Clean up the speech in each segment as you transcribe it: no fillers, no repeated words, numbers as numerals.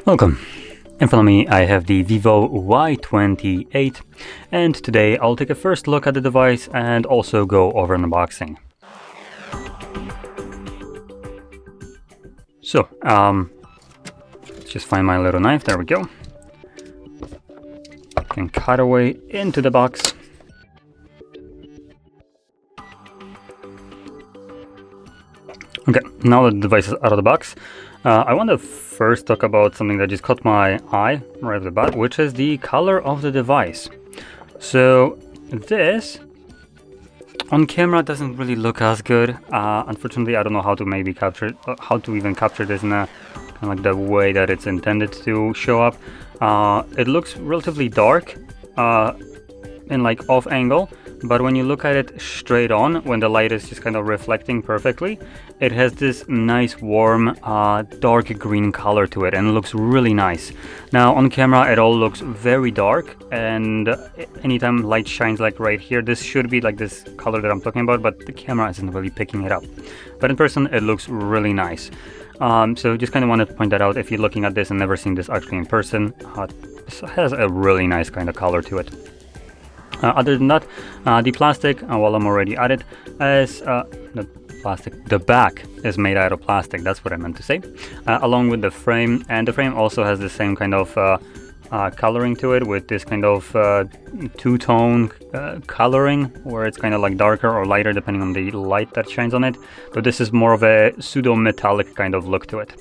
Welcome. In front of me I have the Vivo Y28, and today I'll take a first look at the device and also go over an unboxing. So, let's just find my little knife. There we go. Can cut away into the box. Okay, now that the device is out of the box, I want to first talk about something that just caught my eye right off the bat, which is the color of the device. So this on camera doesn't really look as good. Unfortunately, I don't know how to even capture this in a kind of like the way that it's intended to show up. It looks relatively dark in like off angle, but when you look at it straight on, when the light is just kind of reflecting perfectly, it has this nice warm dark green color to it, and it looks really nice. Now on camera it all looks very dark, and anytime light shines like right here, this should be like this color that I'm talking about, but the camera isn't really picking it up. But in person it looks really nice. So just kind of wanted to point that out if you're looking at this and never seen this actually in person. This has a really nice kind of color to it. Other than that, the plastic, while I'm already at it, is the back is made out of plastic. That's what I meant to say. Along with the frame, and the frame also has the same kind of coloring to it, with this kind of two-tone coloring, where it's kind of like darker or lighter depending on the light that shines on it. But this is more of a pseudo-metallic kind of look to it.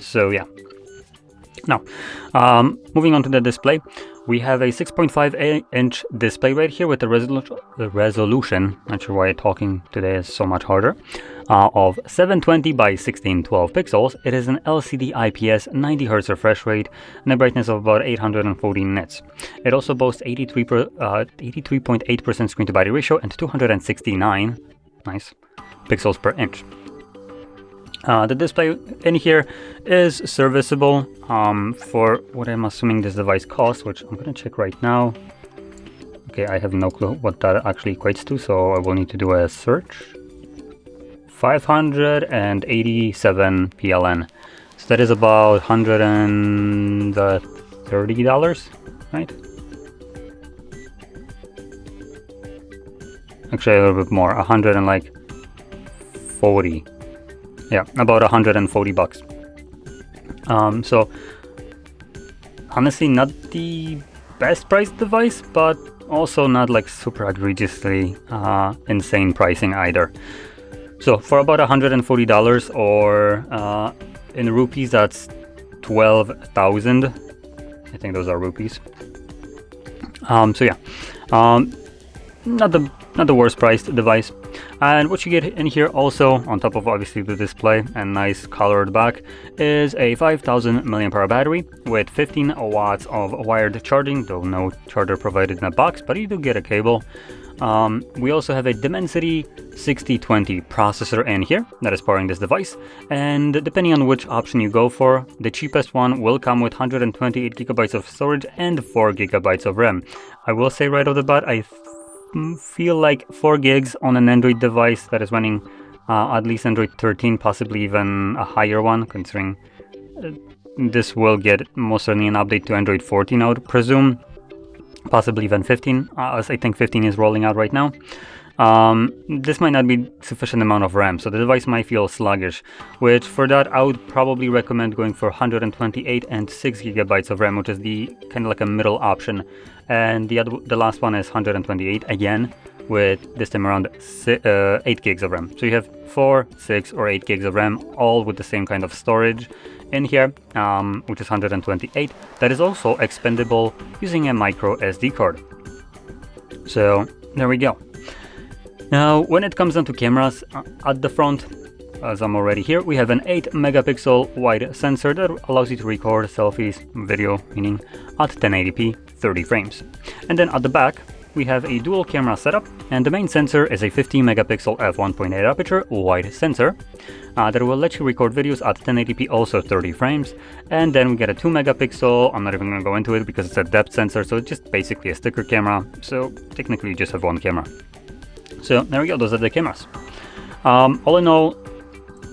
So yeah. Now, moving on to the display, we have a 6.5-inch display right here with the resolution, not sure why talking today is so much harder, of 720 by 1612 pixels. It is an LCD IPS 90 Hz refresh rate and a brightness of about 840 nits. It also boasts 83.8% screen to body ratio and 269 pixels per inch. The display in here is serviceable for what I'm assuming this device costs, which I'm going to check right now. Okay, I have no clue what that actually equates to, so I will need to do a search. 587 PLN. So that is about $130, right? Actually, a little bit more, 140. Yeah, about 140 bucks. So honestly, not the best priced device, but also not like super egregiously insane pricing either. So for about $140, or in rupees, that's 12,000. I think those are rupees. So yeah, not the worst priced device. And what you get in here also, on top of obviously the display and nice colored back, is a 5000 mAh battery with 15 watts of wired charging, though no charger provided in a box, but you do get a cable. We also have a Dimensity 6020 processor in here that is powering this device, and depending on which option you go for, the cheapest one will come with 128 gigabytes of storage and 4 gigabytes of RAM. I will say right off the bat, I feel like 4 gigs on an Android device that is running at least Android 13, possibly even a higher one, considering this will get most certainly an update to Android 14, I would presume, possibly even 15, as I think 15 is rolling out right now. This might not be sufficient amount of RAM, so the device might feel sluggish, which for that I would probably recommend going for 128 and 6 gigabytes of RAM, which is the kind of like a middle option. And the last one is 128 again, with this time around 8 gigs of RAM. So you have 4, 6 or 8 gigs of RAM, all with the same kind of storage in here, which is 128. That is also expendable using a micro SD card. So there we go. Now, when it comes down to cameras, at the front, as I'm already here, we have an 8 megapixel wide sensor that allows you to record selfies, video, meaning at 1080p, 30 frames. And then at the back, we have a dual camera setup, and the main sensor is a 50 megapixel f1.8 aperture wide sensor that will let you record videos at 1080p, also 30 frames. And then we get a 2 megapixel, I'm not even going to go into it because it's a depth sensor, so it's just basically a sticker camera, so technically you just have one camera. So there we go, those are the cameras. All in all,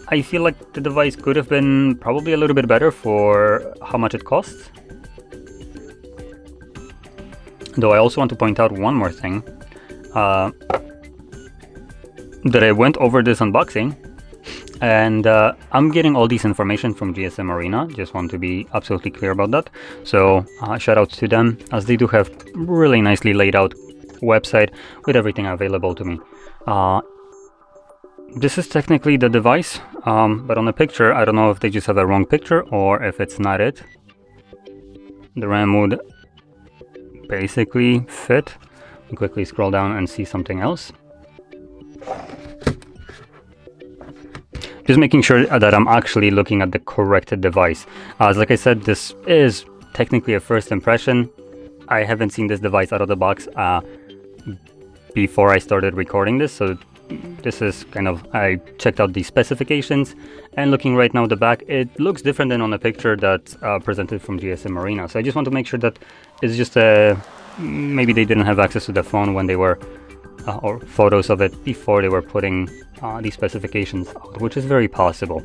I feel like the device could have been probably a little bit better for how much it costs. Though I also want to point out one more thing, that I went over this unboxing, and I'm getting all this information from GSM Arena. Just want to be absolutely clear about that. So shout out to them, as they do have really nicely laid out website with everything available to me. This is technically the device, but on the picture, I don't know if they just have a wrong picture or if it's not it. The RAM would basically fit. I'll quickly scroll down and see something else. Just making sure that I'm actually looking at the correct device. As like I said, this is technically a first impression. I haven't seen this device out of the box before I started recording this, so this is kind of, I checked out the specifications, and looking right now at the back, it looks different than on the picture that's presented from GSM Arena. So I just want to make sure that it's just maybe they didn't have access to the phone when they were or photos of it before they were putting these specifications out, which is very possible.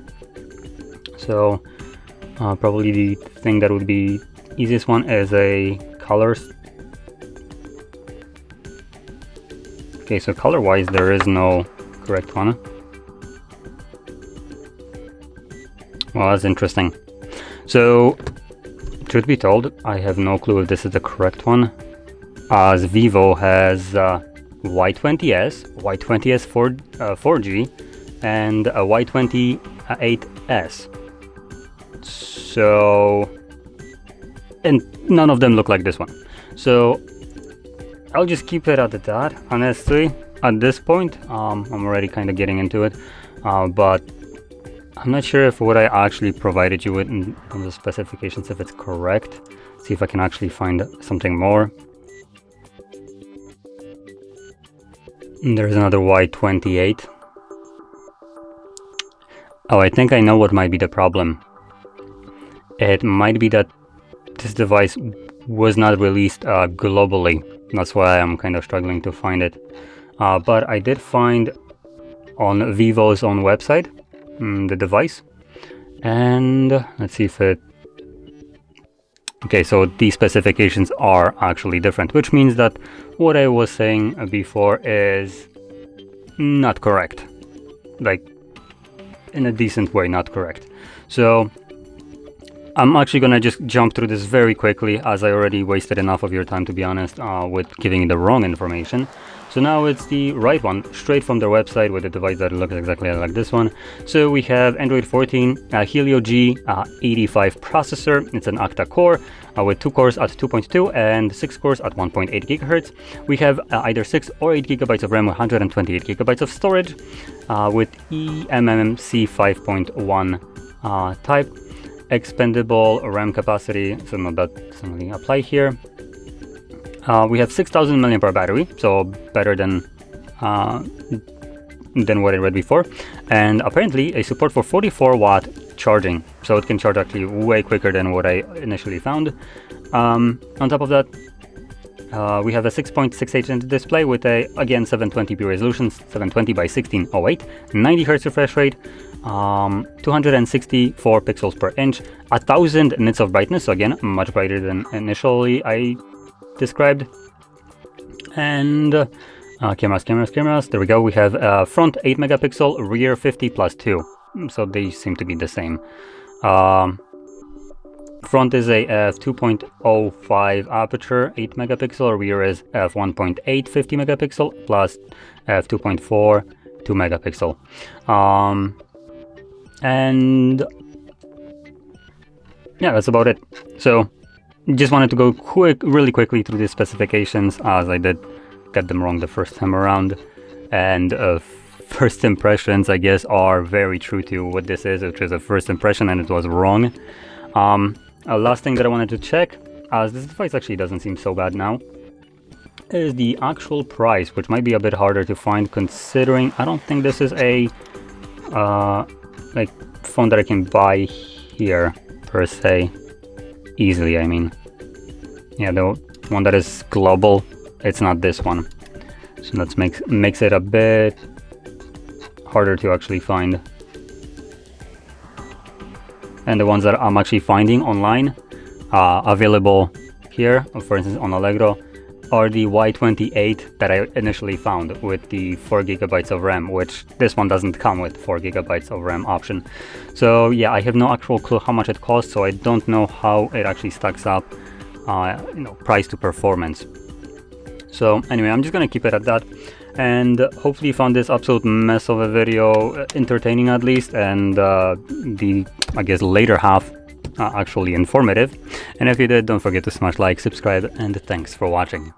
So probably the thing that would be easiest one is a colors. Okay, so color wise there is no correct one. Well, that's interesting. So truth be told, I have no clue if this is the correct one, as Vivo has Y20s, Y20s 4G, and a Y28s. So, and none of them look like this one. So I'll just keep it at that. Honestly, at this point, I'm already kind of getting into it, but I'm not sure if what I actually provided you with in the specifications, if it's correct. See if I can actually find something more. There's another Y28. Oh, I think I know what might be the problem. It might be that this device was not released globally. That's why I'm kind of struggling to find it. But I did find on Vivo's own website the device. And let's see if it... Okay, so these specifications are actually different, which means that what I was saying before is not correct. Like, in a decent way, not correct. So I'm actually gonna just jump through this very quickly, as I already wasted enough of your time, to be honest, with giving you the wrong information. So now it's the right one, straight from their website, with a device that looks exactly like this one. So we have Android 14, Helio G85 processor. It's an octa core with 2 cores at 2.2 and 6 cores at 1.8 gigahertz. We have either 6 or 8 gigabytes of RAM, 128 gigabytes of storage with eMMC 5.1 type. Expendable RAM capacity, so not that something apply here. We have 6,000 mAh battery, so better than what I read before, and apparently a support for 44-watt charging, so it can charge actually way quicker than what I initially found. On top of that, we have a 6.68-inch display with a, again, 720p resolution, 720 by 1608, 90 Hz refresh rate, 264 pixels per inch, 1000 nits of brightness, so again, much brighter than initially I described. And cameras, there we go. We have front 8 megapixel, rear 50 plus 2, so they seem to be the same. Front is a f2.05 aperture, 8 megapixel, rear is f1.8, 50 megapixel, plus f2.4, 2 megapixel. And yeah, that's about it. So just wanted to go really quickly through the specifications, as I did get them wrong the first time around. And first impressions, I guess, are very true to what this is, which is a first impression, and it was wrong. Last thing that I wanted to check, as this device actually doesn't seem so bad now, is the actual price, which might be a bit harder to find, considering I don't think this is a like phone that I can buy here per se easily. I mean, yeah, the one that is global, it's not this one, so that makes it a bit harder to actually find. and the ones that I'm actually finding online available here, for instance on Allegro, are the Y28 that I initially found with the 4 GB of RAM, which this one doesn't come with 4 GB of RAM option. So yeah, I have no actual clue how much it costs, so I don't know how it actually stacks up, price to performance. So anyway, I'm just gonna keep it at that, and hopefully you found this absolute mess of a video entertaining at least, and the, I guess, later half actually informative. And if you did, don't forget to smash like, subscribe, and thanks for watching.